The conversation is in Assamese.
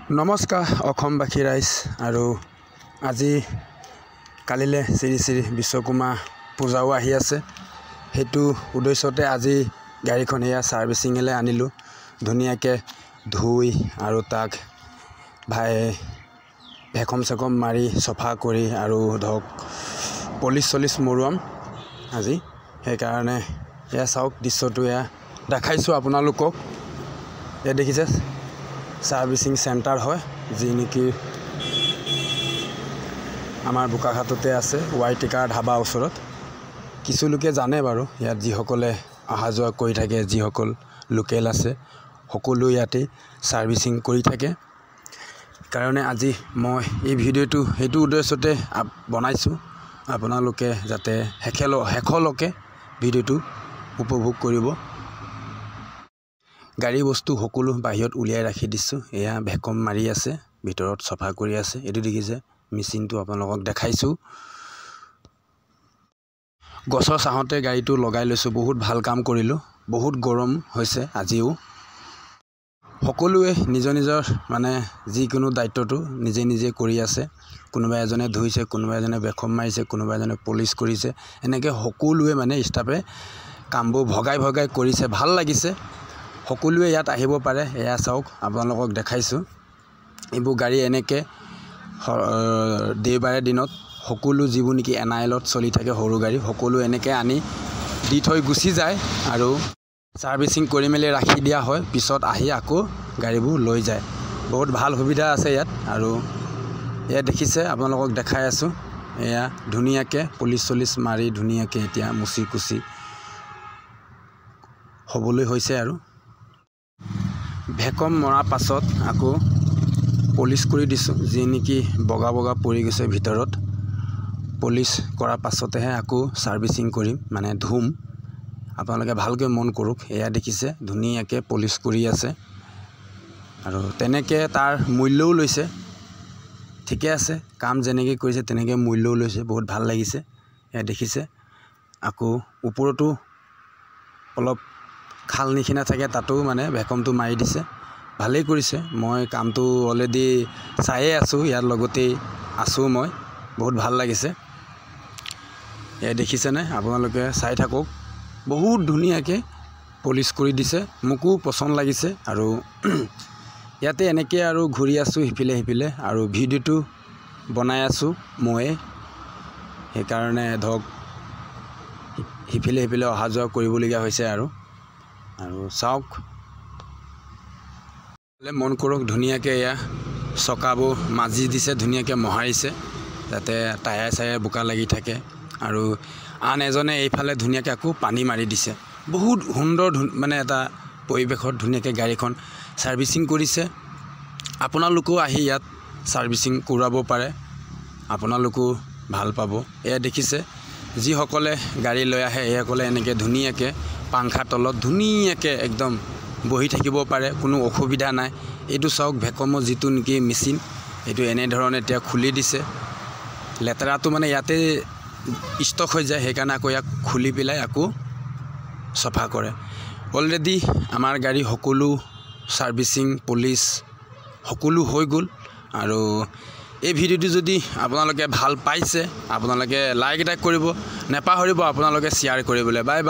নমস্কাৰ অসমবাসী ৰাইজ আৰু আজি কালিলে শ্ৰী শ্ৰী বিশ্বকৰ্মা পূজাও আহি আছে হেতু উদ্দেশ্যতে আজি গাড়ীখন এয়া সাৰ্ভিসিংলে আনিলো ধুনিয়াকে ধুই আৰু তাক ভেকম সেকম মাৰি সফা কৰি আৰু ধক পলিশ মৰুৱাম আজি সেই কাৰণে এয়া চাওক দৃশ্যটো এয়া দেখাইছো আপোনালোকক এ দেখিছে সাৰ্ভিসিং সেন্টাৰ হয় যি নেকি আমাৰ বুকাঘাটতে আছে ওয়াইটিকা ধাবা ওচৰত কিছু লোকে জানে বাৰু ইয়াত যিসকলে আহা যোৱা কৰি থাকে যিসকল লোকেল আছে সকলো ইয়াতে সাৰ্ভিসিং কৰি থাকে কাৰণে আজি মই এই ভিডিওটো হেতু উদ্দেশ্যতে বনাইছো আপোনালোকে যাতে হেখলকে ভিডিওটো উপভোগ কৰিব গাড়ী বস্তু সকলো বাহিৰত উলিয়াই ৰাখি দিছো এয়া ভেকম মাৰি আছে ভিতৰত সফা কৰি আছে এটো দেখিছে মেচিনটো আপোনালোকক দেখাইছো গছৰ চাহতে গাড়ীটো লগাই লৈছো বহুত ভাল কাম কৰিলো বহুত গৰম হৈছে আজিও সকলোৱে নিজৰ মানে যিকোনো দায়িত্বটো নিজে কৰি আছে কোনোবা এজনে ধুইছে কোনোবা এজনে ভেকম মাৰিছে কোনোবা এজনে পলিশ কৰিছে এনেকৈ সকলোৱে মানে ষ্টাফে কামবোৰ ভগাই কৰিছে ভাল লাগিছে সকলোৱে ইয়াত আহিব পাৰে এয়া চাওক আপোনালোকক দেখাইছো এইবোৰ গাড়ী এনেকৈ দেওবাৰে দিনত সকলো যিবোৰ নেকি এনআইলত চলি থাকে সৰু গাড়ী সকলো এনেকৈ আনি দি থৈ গুচি যায় আৰু সাৰ্ভিসিং কৰি মেলি ৰাখি দিয়া হয় পিছত আহি আকৌ গাড়ীবোৰ লৈ যায় বহুত ভাল সুবিধা আছে ইয়াত আৰু এয়া দেখিছে আপোনালোকক দেখাই আছো এয়া ধুনিয়াকে পলিশ মাৰি ধুনিয়াকে এতিয়া মুচি কুচি হবলৈ হৈছে আৰু ভেকম মৰা পাছত আকৌ পলিশ কৰি দিছো যি নেকি বগা পৰি গৈছে ভিতৰত পলিশ কৰা পাছতেহে আকৌ সাৰ্ভিসিং কৰিম মানে ধুম আপোনালোকে ভালকৈ মন কৰক এয়া দেখিছে ধুনিয়াকে পলিশ কৰি আছে আৰু তেনেকে তাৰ মূল্যও লৈছে ঠিকে আছে কাম যেনেকৈ কৰিছে তেনেকৈ মূল্যও লৈছে বহুত ভাল লাগিছে এয়া দেখিছে আকৌ ওপৰতো অলপ খাল নিখিনা থাকে তাতো মানে ভেকমটো মাৰি দিছে ভালেই কৰিছে মই কামটো অলৰেডি চাইয়ে আছো ইয়াৰ লগতে আছো মই বহুত ভাল লাগিছে এয়া দেখিছে নে আপোনালোকে চাই থাকক বহুত ধুনিয়াকে পলিশ কৰি দিছে মোকো পছন্দ লাগিছে আৰু ইয়াতে এনেকৈ আৰু ঘূৰি আছো হিপিলে আৰু ভিডিওটো বনাই আছো মই সেই কাৰণে ধক হিপিলে অহা যোৱা কৰিবলগীয়া হৈছে আৰু চাওক মন কৰক ধুনিয়াকে এয়া চকাবোৰ মাজি দিছে ধুনিয়াকে মহাৰিছে যাতে টায়াৰ বোকা লাগি থাকে আৰু আন এজনে এইফালে ধুনিয়াকে আকৌ পানী মাৰি দিছে বহুত সুন্দৰ মানে এটা পৰিবেশত ধুনিয়াকে গাড়ীখন সাৰ্ভিসিং কৰিছে আপোনালোকও আহি ইয়াত সাৰ্ভিসিং কৰাব পাৰে আপোনালোকও ভাল পাব এয়া দেখিছে যিসকলে গাড়ী লৈ আহে এইসকলে এনেকৈ ধুনিয়াকে পাংখা তলত ধুনিয়াকে একদম বহি থাকিব পাৰে কোনো অসুবিধা নাই এইটো চাওক ভেকমৰ যিটো নেকি মেচিন এইটো এনে ধৰণে এতিয়া খুলি দিছে লেতেৰাটো মানে ইয়াতে ষ্টক হৈ যায় সেইকাৰণে আকৌ ইয়াক খুলি পেলাই আকৌ সফা কৰে অলৰেডি আমাৰ গাড়ী সকলো সাৰ্ভিসিং পলিশ সকলো হৈ গ'ল আৰু এই ভিডিওটো যদি আপোনালোকে ভাল পাইছে আপোনালোকে লাইক এটা কৰিব নেপাহৰিব আপোনালোকে শ্বেয়াৰ কৰিবলৈ বাই